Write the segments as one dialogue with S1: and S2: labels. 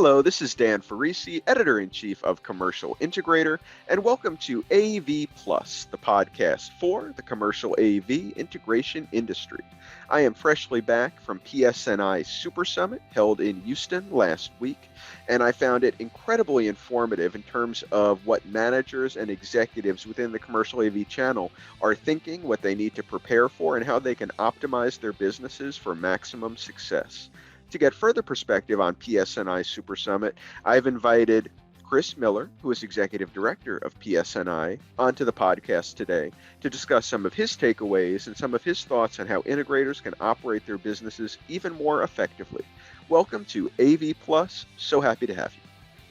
S1: Hello, this is Dan Ferrisi, Editor-in-Chief of Commercial Integrator, and welcome to AV Plus, the podcast for the commercial AV integration industry. I am freshly back from PSNI Summersummit held in Houston last week, and I found it incredibly informative in terms of what managers and executives within the commercial AV channel are thinking, what they need to prepare for, and how they can optimize their businesses for maximum success. To get further perspective on PSNI Supersummit, I've invited Chris Miller, who is Executive Director of PSNI, onto the podcast today to discuss some of his takeaways and some of his thoughts on how integrators can operate their businesses even more effectively. Welcome to AV Plus. So happy to have you.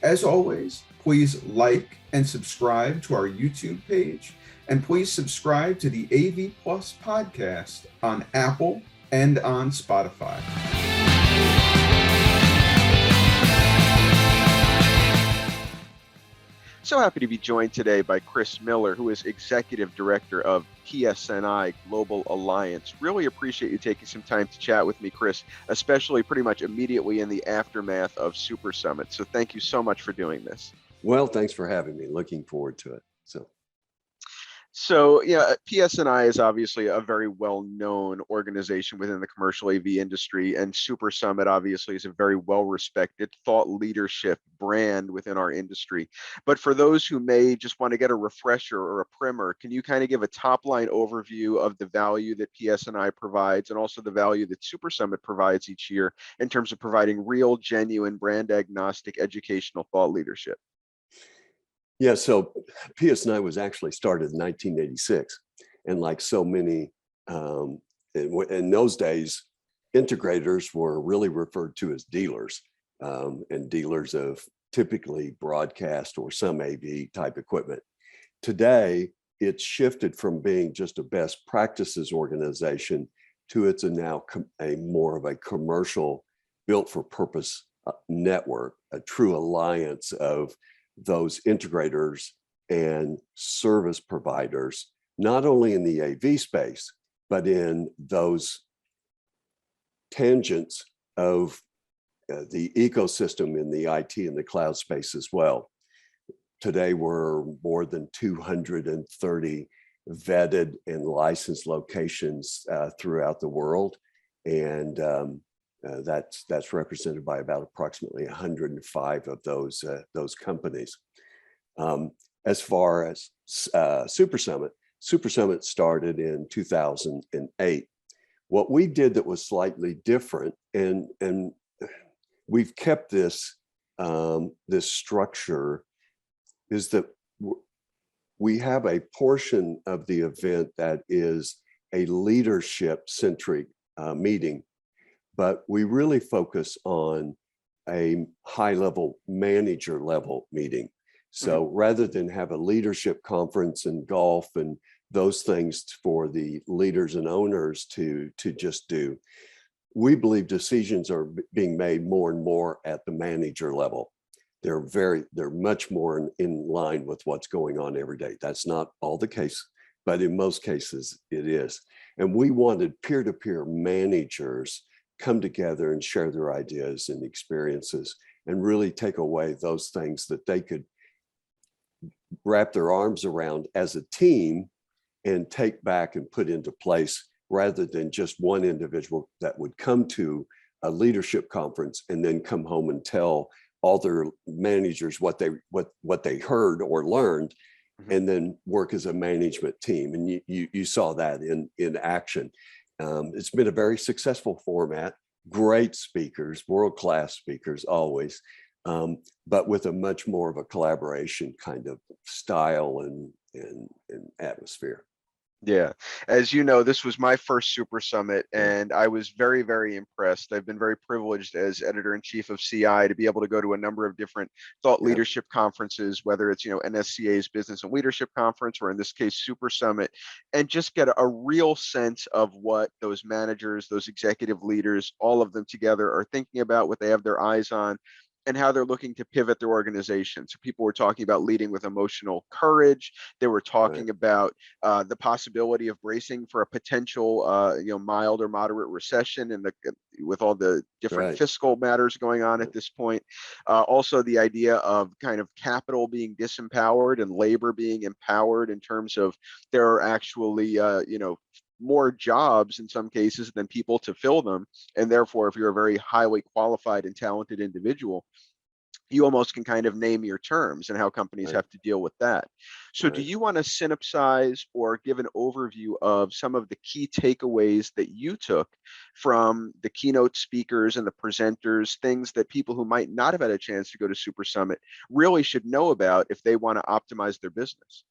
S2: As always, please like and subscribe to our YouTube page, and please subscribe to the AV Plus podcast on Apple and on Spotify.
S1: So happy to be joined today by Chris Miller, who is Executive Director of PSNI Global Alliance. Really appreciate you taking some time to chat with me, Chris, especially pretty much immediately in the aftermath of Supersummit. So thank you so much for doing this.
S3: Well, thanks for having me. Looking forward to it.
S1: So, PSNI is obviously a very well-known organization within the commercial AV industry, and Supersummit obviously is a very well-respected thought leadership brand within our industry. But for those who may just want to get a refresher or a primer, can you kind of give a top-line overview of the value that PSNI provides and also the value that Supersummit provides each year in terms of providing real, genuine, brand-agnostic educational thought leadership?
S3: Yeah, so PSNI was actually started in 1986. And like so many, in those days, integrators were really referred to as dealers, and dealers of typically broadcast or some AV type equipment. Today, it's shifted from being just a best practices organization to it's now a more of a commercial built for purpose network, a true alliance of those integrators and service providers, not only in the AV space, but in those tangents of the ecosystem in the IT and the cloud space as well. Today, we're more than 230 vetted and licensed locations throughout the world. And that's represented by about approximately 105 of those companies. As far as Supersummit started in 2008. What we did that was slightly different, and we've kept this structure, is that we have a portion of the event that is a leadership-centric meeting. But we really focus on a high-level manager-level meeting. So rather than have a leadership conference and golf and those things for the leaders and owners to just do, we believe decisions are being made more and more at the manager level. They're much more in line with what's going on every day. That's not all the case, but in most cases it is. And we wanted peer-to-peer managers come together and share their ideas and experiences and really take away those things that they could wrap their arms around as a team and take back and put into place, rather than just one individual that would come to a leadership conference and then come home and tell all their managers what they heard or learned, and then work as a management team. And you saw that in action. It's been a very successful format, great speakers, world-class speakers always, but with a much more of a collaboration kind of style and atmosphere.
S1: Yeah. As you know, this was my first Supersummit, and I was very, very impressed. I've been very privileged as editor-in-chief of CI to be able to go to a number of different thought leadership conferences, whether it's, NSCA's Business and Leadership Conference, or in this case, Supersummit, and just get a real sense of what those managers, those executive leaders, all of them together are thinking about, what they have their eyes on, and how they're looking to pivot their organization. So people were talking about leading with emotional courage. They were talking about the possibility of bracing for a potential, mild or moderate recession, and with all the different fiscal matters going on at this point. Also, the idea of kind of capital being disempowered and labor being empowered in terms of there are actually, more jobs in some cases than people to fill them. And therefore, if you're a very highly qualified and talented individual, you almost can kind of name your terms and how companies have to deal with that. So do you want to synopsize or give an overview of some of the key takeaways that you took from the keynote speakers and the presenters, things that people who might not have had a chance to go to Supersummit really should know about if they want to optimize their business?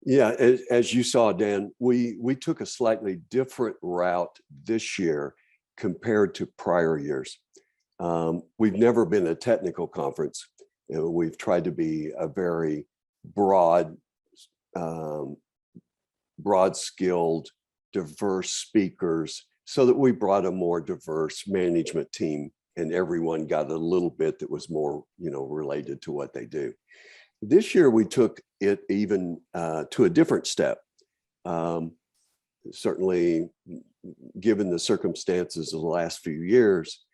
S3: Yeah, as you saw, Dan, we took a slightly different route this year compared to prior years. We've never been a technical conference. We've tried to be a very broad-skilled, diverse speakers, so that we brought a more diverse management team, and everyone got a little bit that was more, related to what they do. This year, we took it even to a different step. Certainly, given the circumstances of the last few years,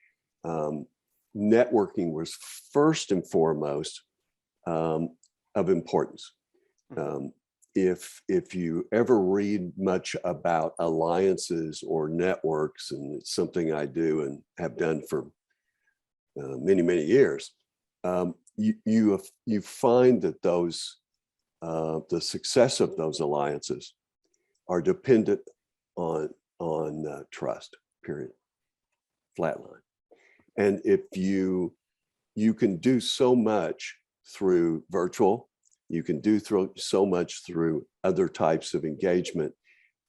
S3: networking was first and foremost of importance. If you ever read much about alliances or networks, and it's something I do and have done for many, many years, you find that those the success of those alliances are dependent on trust. Period. Flatline. And if you can do so much through virtual, you can do so much through other types of engagement,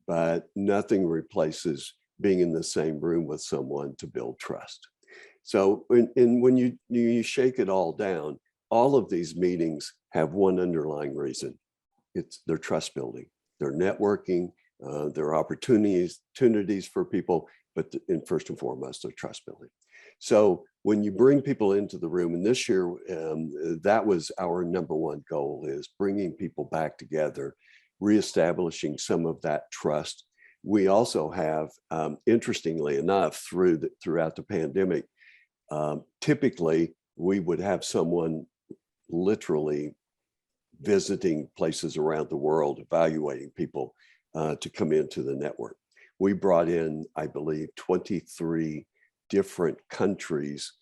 S3: but nothing replaces being in the same room with someone to build trust. So when you shake it all down, all of these meetings have one underlying reason. It's their trust building, their networking, their opportunities for people, but first and foremost, their trust building. So when you bring people into the room, and this year, that was our number one goal, is bringing people back together, reestablishing some of that trust. We also have, interestingly enough, throughout the pandemic, typically we would have someone literally visiting places around the world, evaluating people to come into the network. We brought in, I believe, 23 different countries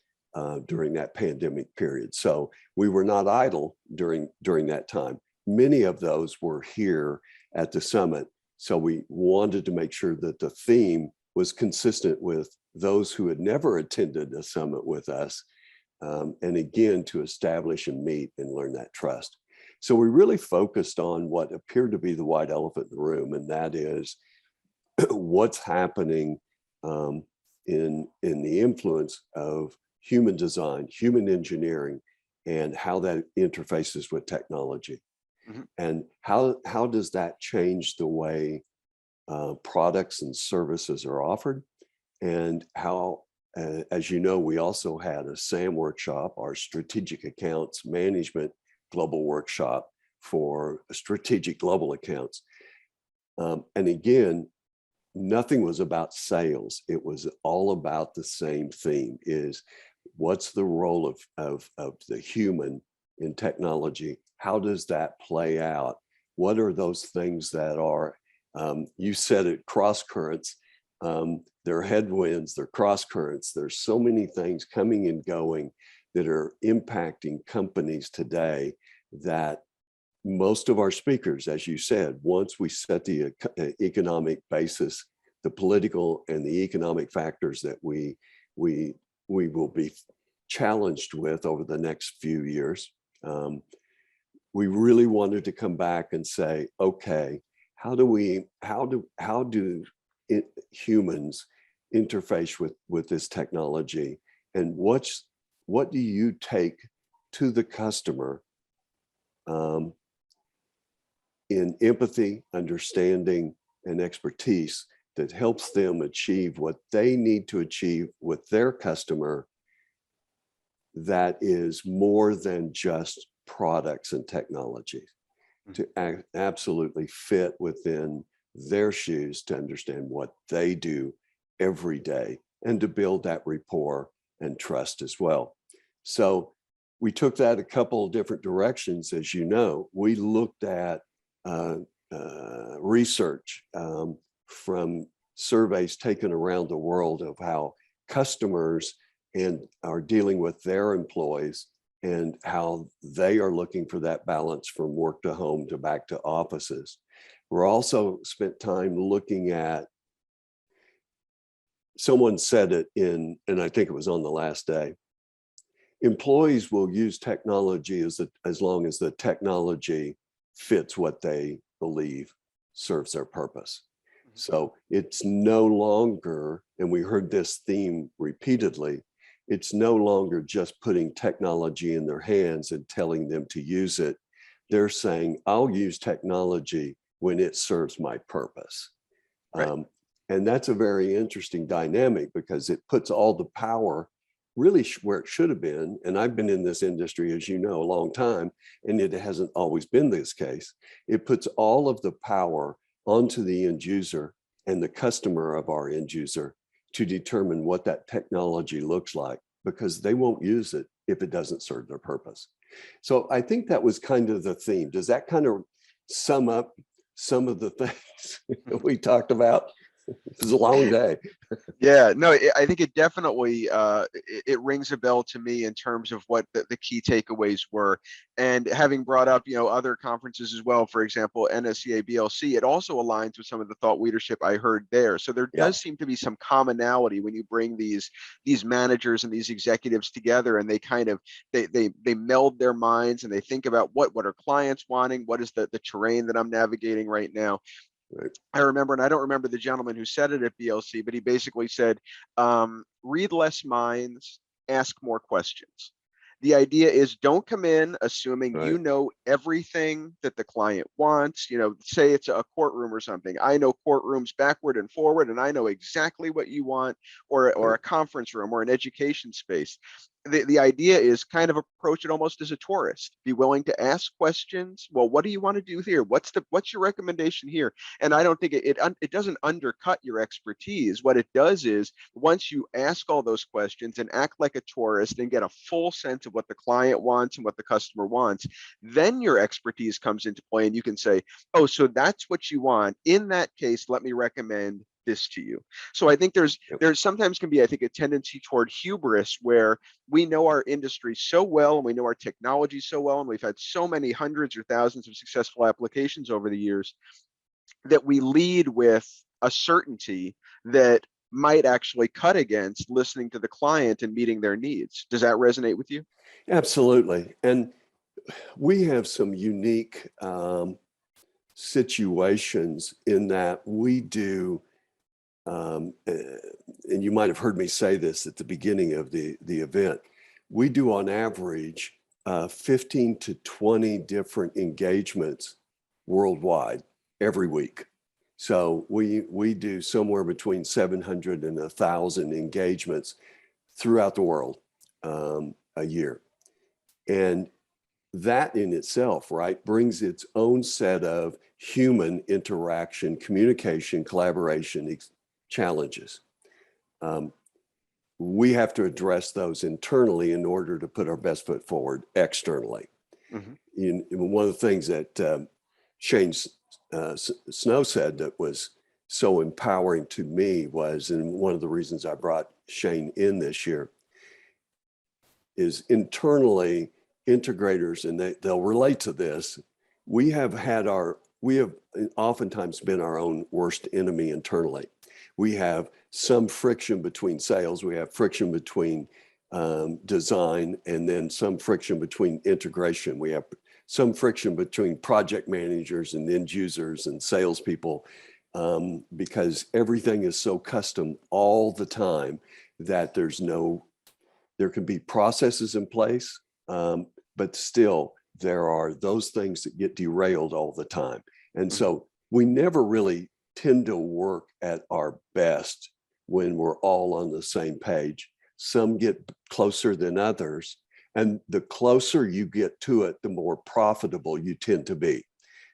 S3: during that pandemic period. So we were not idle during that time. Many of those were here at the summit. So we wanted to make sure that the theme was consistent with those who had never attended a summit with us. And again, to establish and meet and learn that trust. So we really focused on what appeared to be the white elephant in the room, and that is what's happening in the influence of human design, human engineering, and how that interfaces with technology. Mm-hmm. And how does that change the way products and services are offered, and how, as you know, we also had a SAM workshop, our strategic accounts management global workshop for strategic global accounts. And again, nothing was about sales. It was all about the same theme: is what's the role of the human in technology? How does that play out? What are those things that are, you said it, cross currents? There are headwinds, there are cross currents. There's so many things coming and going that are impacting companies today, that most of our speakers, as you said, once we set the economic basis, the political and the economic factors that we will be challenged with over the next few years, we really wanted to come back and say, okay, how do humans interface with this technology, and what do you take to the customer in empathy, understanding, and expertise that helps them achieve what they need to achieve with their customer that is more than just products and technologies, to absolutely fit within their shoes, to understand what they do every day, and to build that rapport and trust as well. So we took that a couple of different directions. As you know, we looked at research from surveys taken around the world of how customers are dealing with their employees and how they are looking for that balance from work to home to back to offices. We're also spent time looking at, someone said it and I think it was on the last day, employees will use technology as long as the technology fits what they believe serves their purpose. So it's no longer, and we heard this theme repeatedly, it's no longer just putting technology in their hands and telling them to use it. They're saying, I'll use technology when it serves my purpose. Right. And that's a very interesting dynamic, because it puts all the power really where it should have been. And I've been in this industry, as you know, a long time, and it hasn't always been this case. It puts all of the power onto the end user and the customer of our end user to determine what that technology looks like, because they won't use it if it doesn't serve their purpose. So I think that was kind of the theme. Does that kind of sum up some of the things that we talked about? It was a long day.
S1: Yeah, no, I think it definitely it rings a bell to me in terms of what the key takeaways were. And having brought up, other conferences as well, for example, NSCA BLC, it also aligns with some of the thought leadership I heard there. So there does seem to be some commonality when you bring these managers and these executives together, and they kind of they meld their minds and they think about what are clients wanting, what is the terrain that I'm navigating right now. Right. I remember, and I don't remember the gentleman who said it at BLC, but he basically said, read less minds, ask more questions. The idea is, don't come in assuming you know everything that the client wants. Say it's a courtroom or something. I know courtrooms backward and forward, and I know exactly what you want, or a conference room or an education space. The idea is kind of approach it almost as a tourist. Be willing to ask questions. Well, what do you want to do here? What's your recommendation here? And I don't think it doesn't undercut your expertise. What it does is, once you ask all those questions and act like a tourist and get a full sense of what the client wants and what the customer wants, then your expertise comes into play, and you can say, oh, so that's what you want. In that case, let me recommend this to you. So I think there's sometimes can be, I think, a tendency toward hubris, where we know our industry so well and we know our technology so well, and we've had so many hundreds or thousands of successful applications over the years, that we lead with a certainty that might actually cut against listening to the client and meeting their needs. Does that resonate with you?
S3: Absolutely. And we have some unique situations in that we do, and you might have heard me say this at the beginning of the event, we do on average 15 to 20 different engagements worldwide every week. So we do somewhere between 700 and 1,000 engagements throughout the world a year. And that in itself, brings its own set of human interaction, communication, collaboration challenges. We have to address those internally in order to put our best foot forward externally. Mm-hmm. One of the things that Shane Snow said that was so empowering to me was, and one of the reasons I brought Shane in this year, is internally integrators, and they'll relate to this. We have oftentimes been our own worst enemy internally. We have some friction between sales. We have friction between design, and then some friction between integration. We have some friction between project managers and end users and salespeople, because everything is so custom all the time that there can be processes in place, but still there are those things that get derailed all the time. And so we never really tend to work at our best when we're all on the same page. Some get closer than others. And the closer you get to it, the more profitable you tend to be.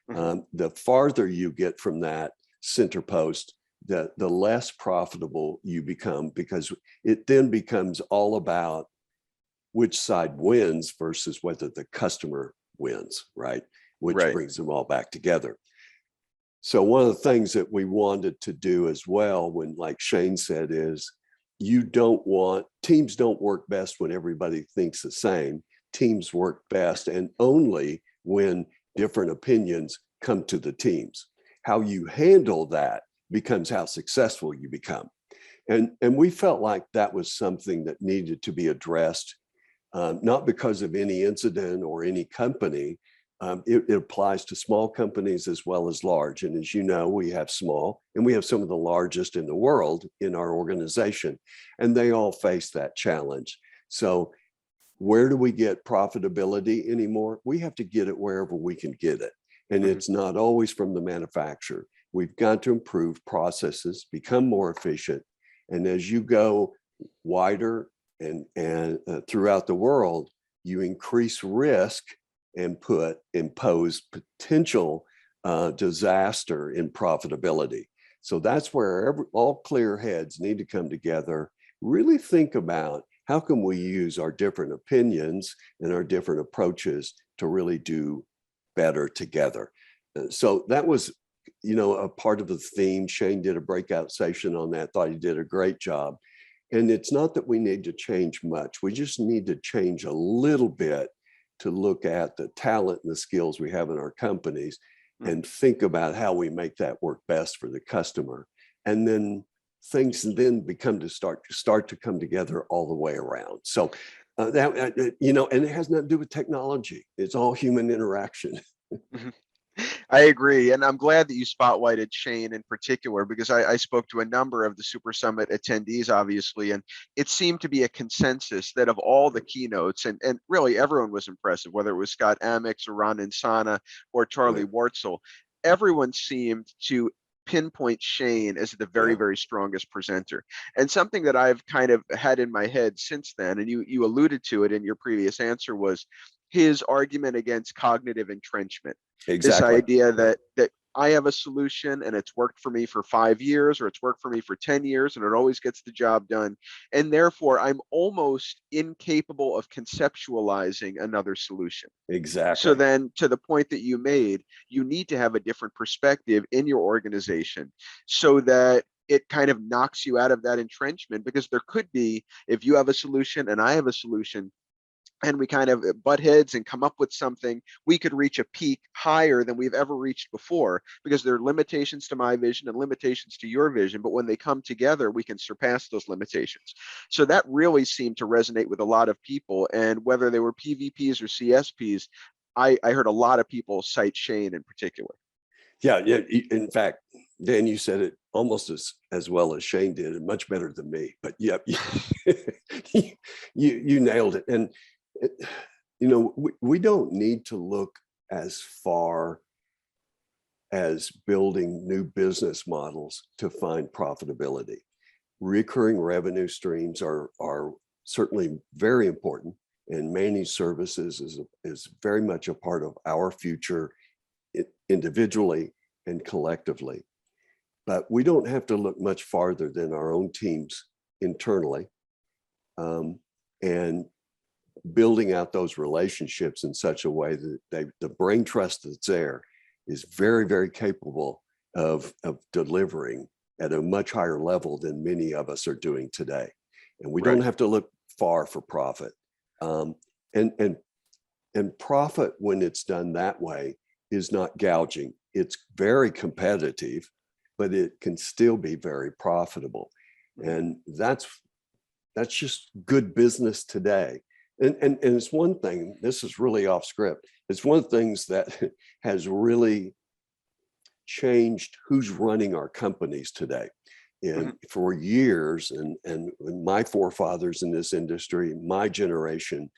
S3: The farther you get from that center post, the less profitable you become, because it then becomes all about which side wins versus whether the customer wins, right? Which brings them all back together. So one of the things that we wanted to do as well, when, like Shane said, is teams don't work best when everybody thinks the same. Teams work best and only when different opinions come to the teams. How you handle that becomes how successful you become. And we felt like that was something that needed to be addressed, not because of any incident or any company. It applies to small companies as well as large. And as you know, we have small and we have some of the largest in the world in our organization, and they all face that challenge. So where do we get profitability anymore? We have to get it wherever we can get it. And it's not always from the manufacturer. We've got to improve processes, become more efficient. And as you go wider and throughout the world, you increase risk and impose potential disaster in profitability. So that's where all clear heads need to come together, really think about how can we use our different opinions and our different approaches to really do better together. So that was, a part of the theme. Shane did a breakout session on that, thought he did a great job. And it's not that we need to change much. We just need to change a little bit to look at the talent and the skills we have in our companies and think about how we make that work best for the customer. And then things then start to come together all the way around. So and it has nothing to do with technology. It's all human interaction.
S1: I agree. And I'm glad that you spotlighted Shane in particular, because I spoke to a number of the Supersummit attendees, obviously, and it seemed to be a consensus that of all the keynotes, and really everyone was impressive, whether it was Scott Amix or Ron Insana or Charlie Wartzel, everyone seemed to pinpoint Shane as the very, very strongest presenter. And something that I've kind of had in my head since then, and you alluded to it in your previous answer, was his argument against cognitive entrenchment.
S3: Exactly.
S1: This idea that I have a solution and it's worked for me for 5 years or it's worked for me for 10 years and it always gets the job done. And therefore, I'm almost incapable of conceptualizing another solution.
S3: Exactly.
S1: So then, to the point that you made, you need to have a different perspective in your organization so that it kind of knocks you out of that entrenchment, because there could be, if you have a solution and I have a solution, and we kind of butt heads and come up with something, we could reach a peak higher than we've ever reached before, because there are limitations to my vision and limitations to your vision. But when they come together, we can surpass those limitations. So that really seemed to resonate with a lot of people. And whether they were PVPs or CSPs, I heard a lot of people cite Shane in particular.
S3: Yeah. In fact, Dan, you said it almost as well as Shane did, and much better than me. But yeah, you nailed it. And we don't need to look as far as building new business models to find profitability. Recurring revenue streams are certainly very important, and managed services is very much a part of our future individually and collectively. But we don't have to look much farther than our own teams internally, and building out those relationships in such a way that the brain trust that's there is very, very capable of delivering at a much higher level than many of us are doing today. And we don't have to look far for profit. And profit, when it's done that way, is not gouging. It's very competitive, but it can still be very profitable. And that's just good business today. And it's one thing, this is really off script, it's one of the things that has really changed who's running our companies today. And for years, and my forefathers in this industry, my generation,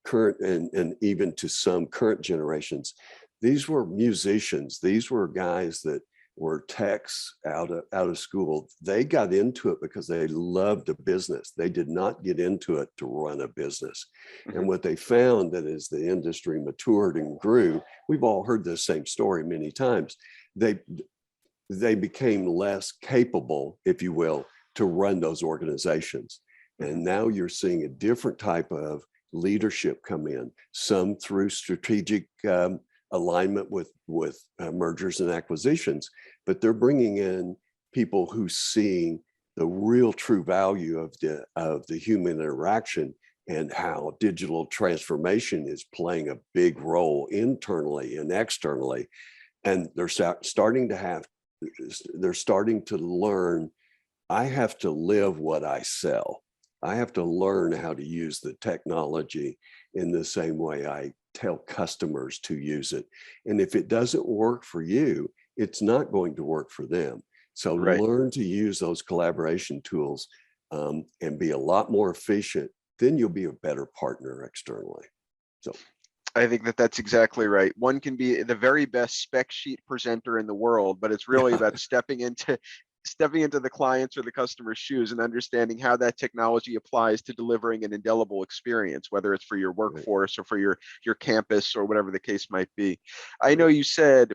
S3: current and even to some current generations, these were musicians. These were guys that or techs out of school, they got into it because they loved a business. They did not get into it to run a business.
S1: Mm-hmm.
S3: And what they found that as the industry matured and grew, we've all heard the same story many times. They became less capable, if you will, to run those organizations. And now you're seeing a different type of leadership come in, some through strategic alignment with mergers and acquisitions, but they're bringing in people who see the real true value of the human interaction and how digital transformation is playing a big role internally and externally. And they're starting to learn, I have to live what I sell. I have to learn how to use the technology in the same way I tell customers to use it. And if it doesn't work for you, it's not going to work for them. So learn to use those collaboration tools and be a lot more efficient. Then you'll be a better partner externally. So
S1: I think that's exactly right. One can be the very best spec sheet presenter in the world, but it's really about stepping into the client's or the customer's shoes and understanding how that technology applies to delivering an indelible experience, whether it's for your workforce or for your campus or whatever the case might be. I know you said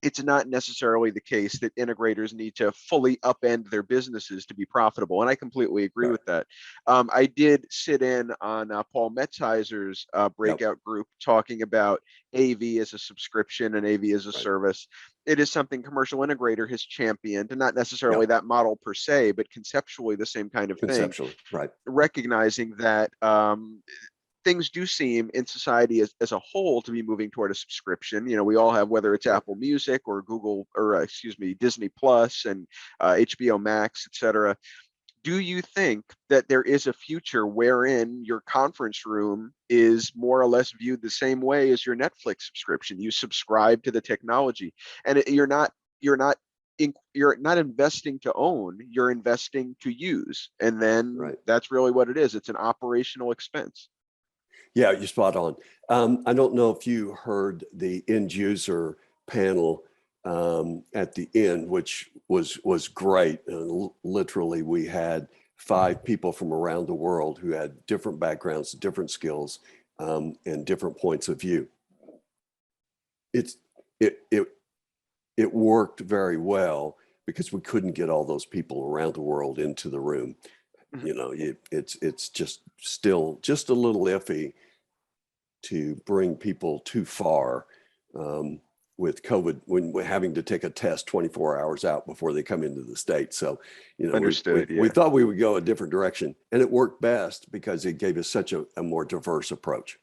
S1: it's not necessarily the case that integrators need to fully upend their businesses to be profitable. And I completely agree with that. I did sit in on Paul Metzheiser's breakout group talking about AV as a subscription and AV as a service. It is something Commercial Integrator has championed, and not necessarily that model per se, but conceptually the same kind of thing. Recognizing that things do seem in society as a whole to be moving toward a subscription. You know, we all have, whether it's Apple Music or Disney Plus and HBO Max, etc. Do you think that there is a future wherein your conference room is more or less viewed the same way as your Netflix subscription? You subscribe to the technology, and you're not investing to own, you're investing to use. And then that's really what it is. It's an operational expense.
S3: Yeah, you're spot on. I don't know if you heard the end user panel at the end, which was great. Literally, we had 5 people from around the world who had different backgrounds, different skills, and different points of view. It worked very well because we couldn't get all those people around the world into the room. You know, it's just still just a little iffy to bring people too far with COVID, when we're having to take a test 24 hours out before they come into the state. So, you know, we thought we would go a different direction, and it worked best because it gave us such a more diverse approach.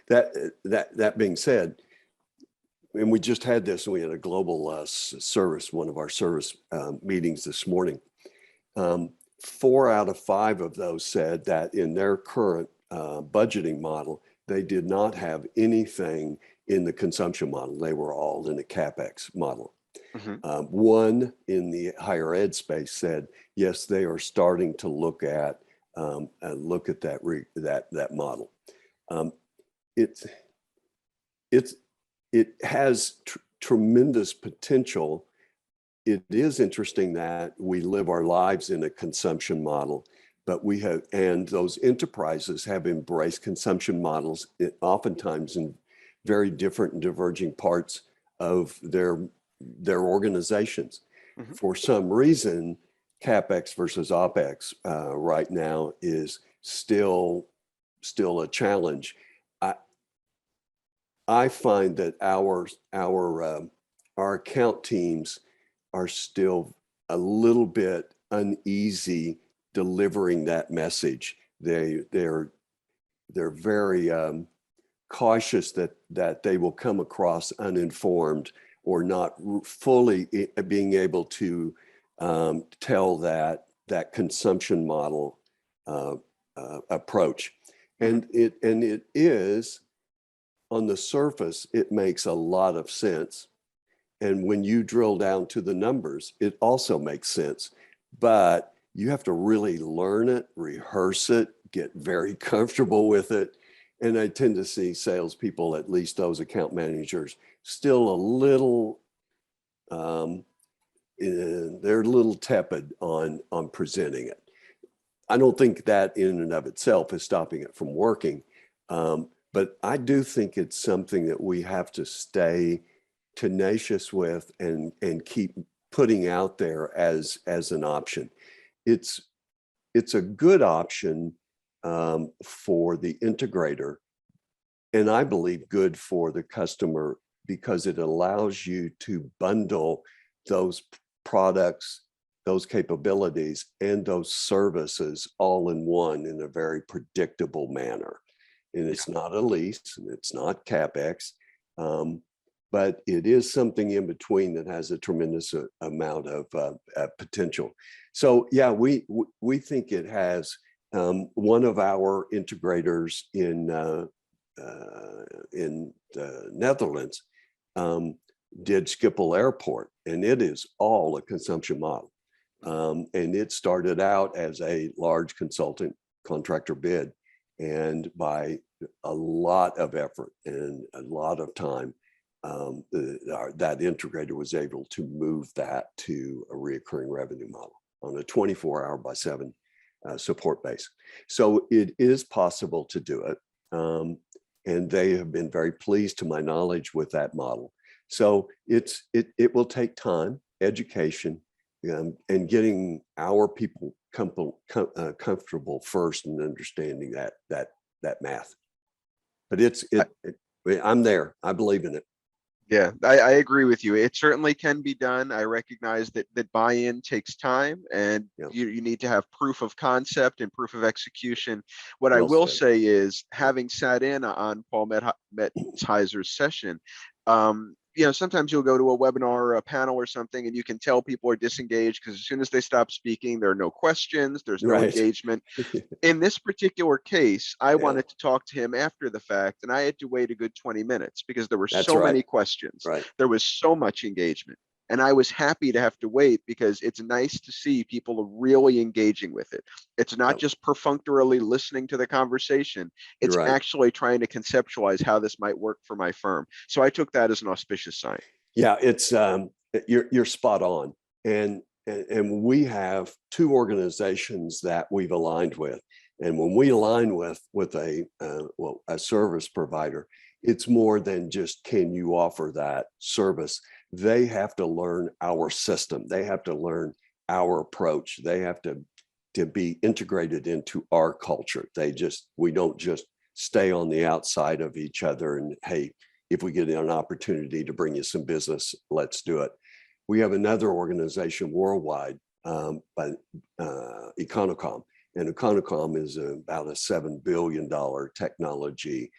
S3: That being said, and we just had this, and we had a global service, one of our service meetings this morning. 4 out of 5 of those said that in their current budgeting model, they did not have anything in the consumption model. They were all in the CapEx model. One in the higher ed space said, yes, they are starting to look at that model. It has tremendous potential. It is interesting that we live our lives in a consumption model, but and those enterprises have embraced consumption models, oftentimes in very different and diverging parts of their organizations. For some reason, CapEx versus OpEx right now is still a challenge. I find that our account teams are still a little bit uneasy delivering that message. They're very cautious that they will come across uninformed or not fully being able to tell that consumption model approach. And it is, on the surface, it makes a lot of sense. And when you drill down to the numbers, it also makes sense. But you have to really learn it, rehearse it, get very comfortable with it. And I tend to see salespeople, at least those account managers, still a little they're a little tepid on presenting it. I don't think that in and of itself is stopping it from working. But I do think it's something that we have to stay tenacious with and keep putting out there as an option. It's a good option for the integrator, and I believe good for the customer, because it allows you to bundle those products, those capabilities, and those services all in one in a very predictable manner. And it's not a lease, and it's not CapEx, but it is something in between that has a tremendous amount of potential. So yeah, we think it has. One of our integrators in the Netherlands did Schiphol Airport, and it is all a consumption model. And it started out as a large consultant contractor bid, and by a lot of effort and a lot of time, that integrator was able to move that to a recurring revenue model on a 24-hour by 7 support base. So it is possible to do it. And they have been very pleased, to my knowledge, with that model. So it will take time, education, and getting our people comfortable first and understanding that math. But I'm there. I believe in it.
S1: Yeah, I agree with you. It certainly can be done. I recognize that buy-in takes time, and you need to have proof of concept and proof of execution. What I will say is, having sat in on Paul Metzheiser's session, sometimes you'll go to a webinar or a panel or something, and you can tell people are disengaged because as soon as they stop speaking, there are no questions, there's no engagement. In this particular case, I wanted to talk to him after the fact, and I had to wait a good 20 minutes because there were so many questions. There was so much engagement. And I was happy to have to wait because it's nice to see people are really engaging with it. It's not just perfunctorily listening to the conversation. It's actually trying to conceptualize how this might work for my firm. So I took that as an auspicious sign.
S3: Yeah, it's you're spot on. And we have 2 organizations that we've aligned with. And when we align with a service provider, it's more than just, can you offer that service? They have to learn our system. They have to learn our approach. They have to be integrated into our culture. We don't just stay on the outside of each other and, hey, if we get an opportunity to bring you some business, let's do it. We have another organization worldwide, Econocom. And Econocom is about a $7 billion technology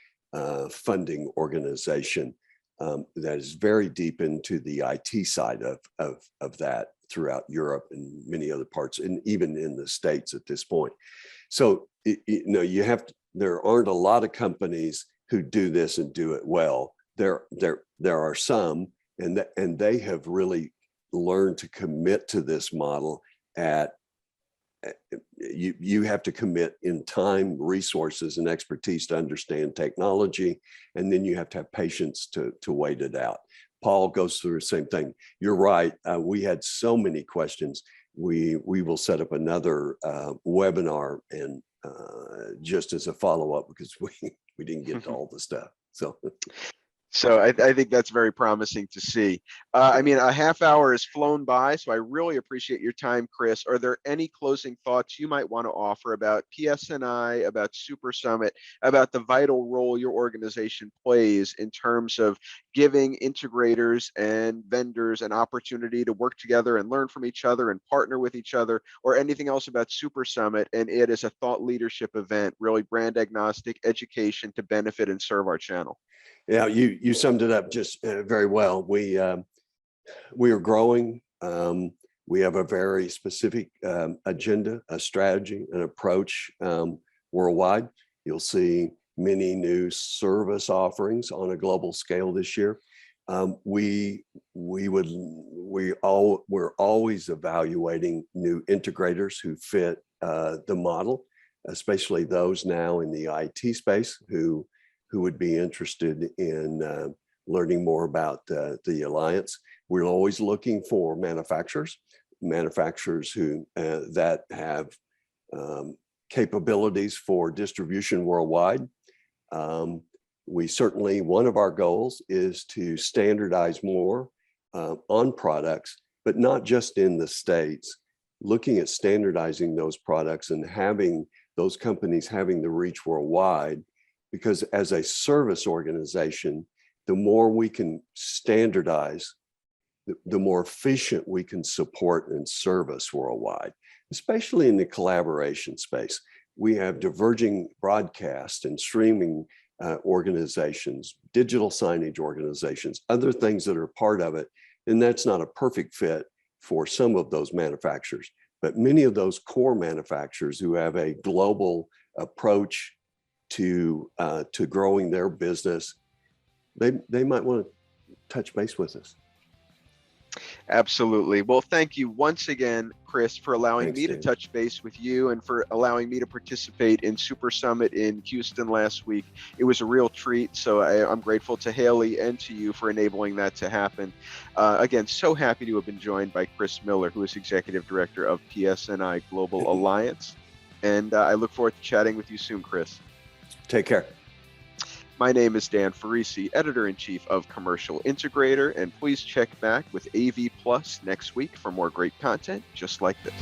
S3: funding organization that is very deep into the IT side of that throughout Europe and many other parts, and even in the States at this point. So, there aren't a lot of companies who do this and do it well. There are some, and they have really learned to commit to this model. You have to commit in time, resources, and expertise to understand technology, and then you have to have patience to wait it out. Paul goes through the same thing. You're right. We had so many questions. We will set up another webinar, and just as a follow-up, because we didn't get to all the stuff.
S1: So I think that's very promising to see. A half hour has flown by, so I really appreciate your time, Chris. Are there any closing thoughts you might want to offer about PSNI, about Supersummit, about the vital role your organization plays in terms of giving integrators and vendors an opportunity to work together and learn from each other and partner with each other, or anything else about Supersummit and it as a thought leadership event, really brand agnostic education to benefit and serve our channel?
S3: Yeah, you summed it up just very well. We are growing. We have a very specific agenda, a strategy, an approach worldwide. You'll see many new service offerings on a global scale this year. We're always evaluating new integrators who fit the model, especially those now in the IT space who would be interested in learning more about the Alliance. We're always looking for manufacturers who that have capabilities for distribution worldwide. We certainly, one of our goals is to standardize more on products, but not just in the States, looking at standardizing those products and having those companies having the reach worldwide, because as a service organization, the more we can standardize, the more efficient we can support and service worldwide, especially in the collaboration space. We have diverging broadcast and streaming organizations, digital signage organizations, other things that are part of it. And that's not a perfect fit for some of those manufacturers, but many of those core manufacturers who have a global approach to growing their business, they might want to touch base with us.
S1: Absolutely. Well, thank you once again, Chris, for allowing me to touch base with you and for allowing me to participate in Supersummit in Houston last week. It was a real treat. So I'm grateful to Haley and to you for enabling that to happen. Again, so happy to have been joined by Chris Miller, who is Executive Director of PSNI Global Alliance. And I look forward to chatting with you soon, Chris.
S3: Take care.
S1: My name is Dan Ferrisi, Editor-in-Chief of Commercial Integrator, and please check back with AV Plus next week for more great content just like this.